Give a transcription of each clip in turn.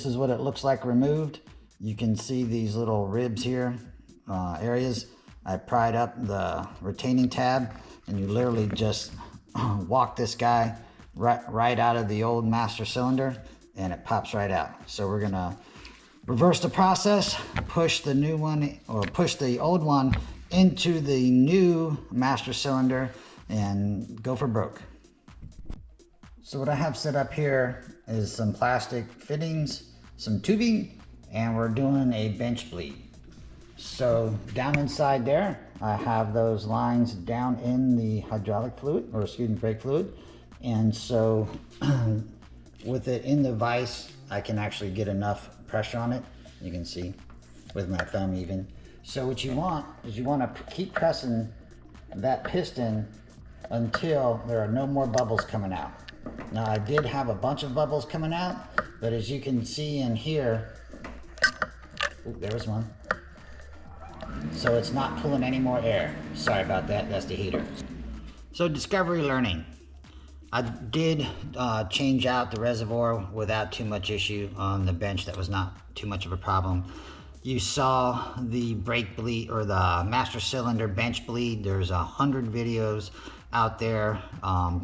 this is what it looks like removed. You can see these little ribs here, areas. I pried up the retaining tab, and you literally just walk this guy right out of the old master cylinder, and it pops right out. So we're gonna reverse the process, push the new one, or push the old one into the new master cylinder and go for broke. So what I have set up here is some plastic fittings, some tubing, and we're doing a bench bleed. So down inside there, I have those lines down in the hydraulic fluid, or excuse me, brake fluid. And so with it in the vise, I can actually get enough pressure on it. You can see with my thumb even. So what you want is you want to keep pressing that piston until there are no more bubbles coming out. Now I did have a bunch of bubbles coming out, but as you can see in here, ooh, there was one. So it's not pulling any more air. Sorry about that, that's the heater. So discovery learning. I did change out the reservoir without too much issue on the bench. That was not too much of a problem. You saw the brake bleed, or the master cylinder bench bleed. There's 100 videos out there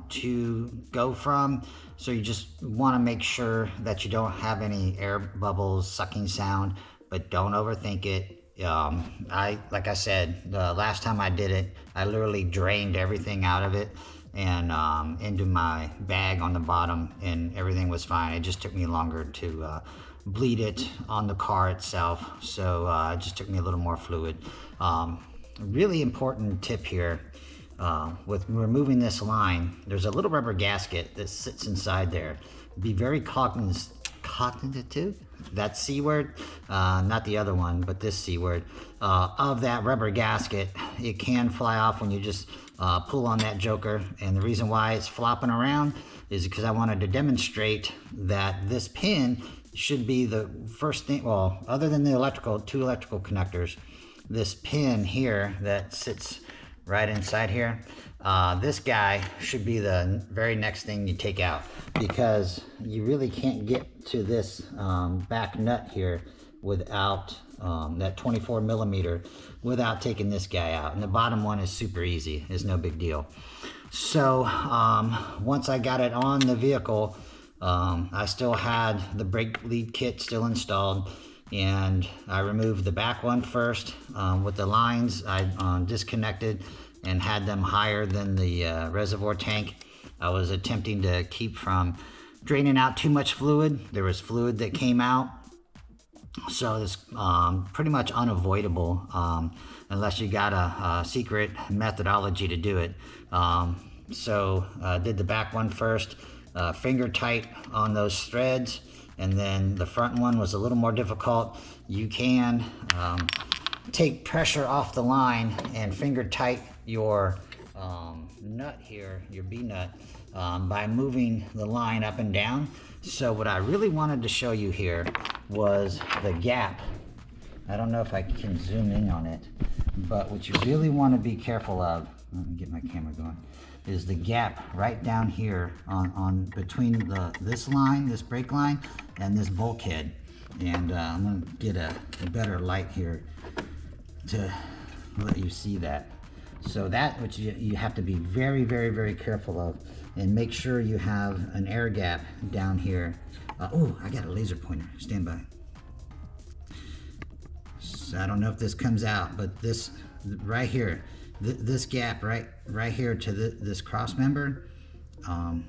to go from. So you just want to make sure that you don't have any air bubbles, sucking sound, but don't overthink it. Like I said, the last time I did it, I literally drained everything out of it and into my bag on the bottom, and everything was fine. It just took me longer to bleed it on the car itself, so it just took me a little more fluid. Really important tip here, with removing this line, there's a little rubber gasket that sits inside there. Be very cognitive, that C word, not the other one, but this C word, of that rubber gasket. It can fly off when you just pull on that joker, and the reason why it's flopping around is because I wanted to demonstrate that this pin should be the first thing, well, other than the two electrical connectors, this pin here that sits right inside here, this guy should be the very next thing you take out, because you really can't get to this back nut here without that 24 millimeter without taking this guy out. And the bottom one is super easy, it's no big deal. So once I got it on the vehicle, I still had the brake lead kit still installed, and I removed the back one first with the lines. I disconnected and had them higher than the reservoir tank. I was attempting to keep from draining out too much fluid. There was fluid that came out, so it's pretty much unavoidable unless you got a secret methodology to do it. So I did the back one first, finger tight on those threads, and then the front one was a little more difficult. You can take pressure off the line and finger tight your nut here, your B nut, by moving the line up and down. So what I really wanted to show you here was the gap. I don't know if I can zoom in on it, but what you really want to be careful of, let me get my camera going, is the gap right down here on between this line, this brake line, and this bulkhead. And I'm going to get a better light here to let you see that. So that which you have to be very, very, very careful of, and make sure you have an air gap down here. Oh, I got a laser pointer, stand by. So I don't know if this comes out, but this right here, this gap right here to this cross member,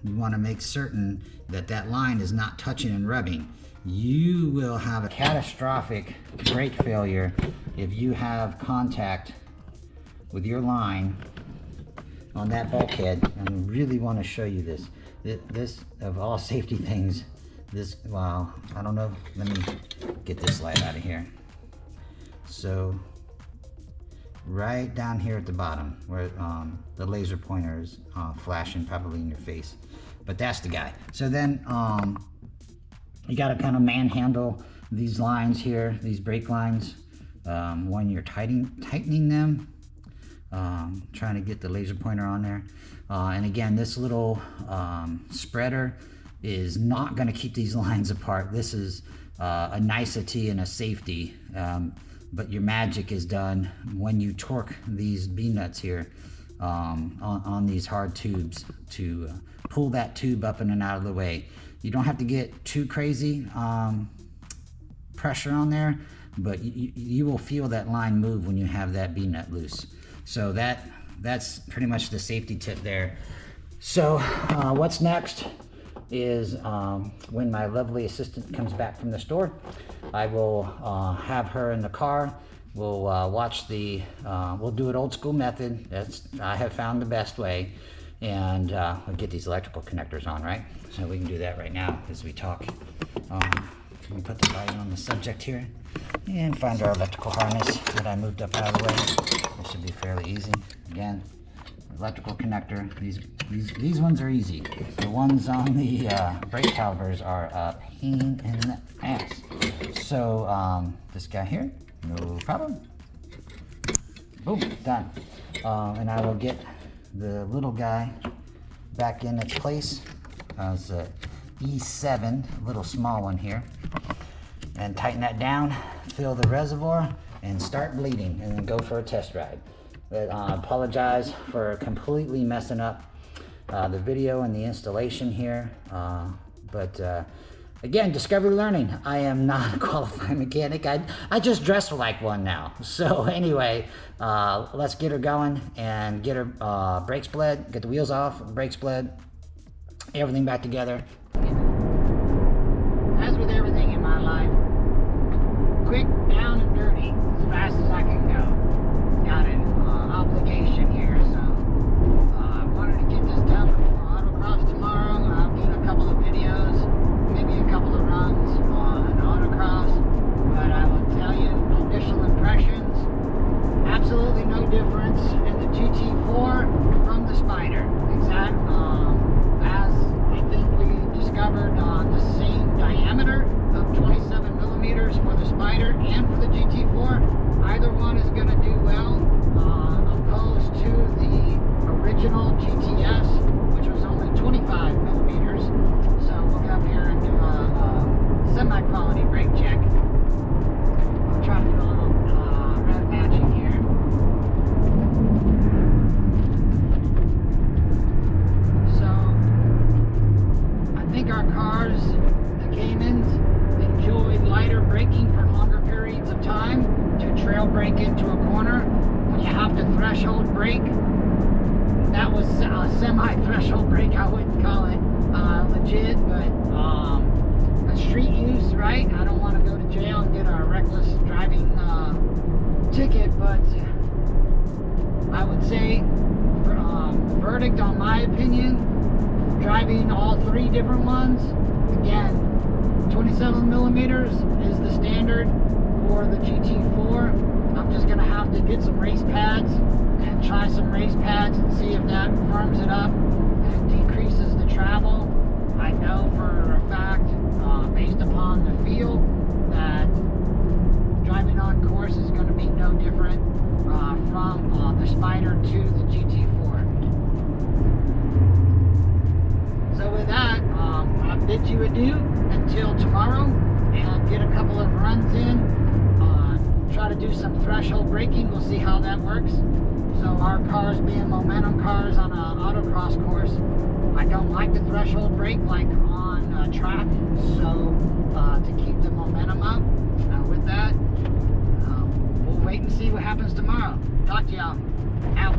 you want to make certain that that line is not touching and rubbing. You will have a catastrophic brake failure if you have contact with your line on that bulkhead. I really want to show you this. This, of all safety things, this, well, I don't know, let me get this light out of here. So right down here at the bottom where the laser pointer is flashing probably in your face, but that's the guy. So then you got to kind of manhandle these lines here, these brake lines, when you're tightening them, trying to get the laser pointer on there. And again, this little spreader is not going to keep these lines apart. This is a nicety and a safety, but your magic is done when you torque these B-nuts here on these hard tubes to pull that tube up and out of the way. You don't have to get too crazy pressure on there, but you will feel that line move when you have that B-nut loose. So that's pretty much the safety tip there. So what's next is when my lovely assistant comes back from the store, I will have her in the car. We'll watch the, we'll do it old school method. I have found the best way. And we'll get these electrical connectors on, right? So we can do that right now as we talk. Can we put the light on the subject here? And find our electrical harness that I moved up out of the way. This should be fairly easy. Again, electrical connector. These ones are easy. The ones on the brake calipers are a pain in the ass. So this guy here, no problem. Boom, done. And I will get the little guy back in its place. It's a E7, a little small one here. And tighten that down, fill the reservoir, and start bleeding, and then go for a test ride. But I apologize for completely messing up the video and the installation here. Again, discovery learning. I am not a qualified mechanic. I just dress like one now. So anyway, let's get her going and get her brakes bled, get the wheels off, brakes bled, everything back together. As with everything in my life, quick, down and dirty, as fast as I can go. Got an obligation here, so I wanted to get this done before autocross tomorrow. I'll get a couple of videos, maybe a couple of runs on autocross, but I will tell you, initial impressions, absolutely no difference in the GT4 from the Spider. As I think we discovered, the same diameter of 27 millimeters for the Spider and for the GT4. Either one is going to do well, opposed to the original GTS, which was only 25 millimeters. So we'll go up here and do a semi-quality brake check. I'll try to do a little red matching here. So I think our cars, the Caymans, enjoy lighter braking for longer periods of time. To trail brake into a corner when you have to threshold brake, that was a semi-threshold brake. I wouldn't call it legit, but a street use, right? I don't want to go to jail and get a reckless driving ticket, but I would say verdict on my opinion, driving all three different ones, again, 27 millimeters is the standard for the GT4. I'm just going to have to get some race pads and try some race pads and see if that firms it up and decreases the travel. I know for a fact, based upon the feel, that driving on course is going to be no different from the Spider to the GT4. So with that, I bid you adieu until tomorrow and get a couple of runs in. Try to do some threshold braking. We'll see how that works. So our cars being momentum cars on an autocross course, I don't like the threshold brake like on track. So to keep the momentum up, with that, we'll wait and see what happens tomorrow. Talk to y'all. Out.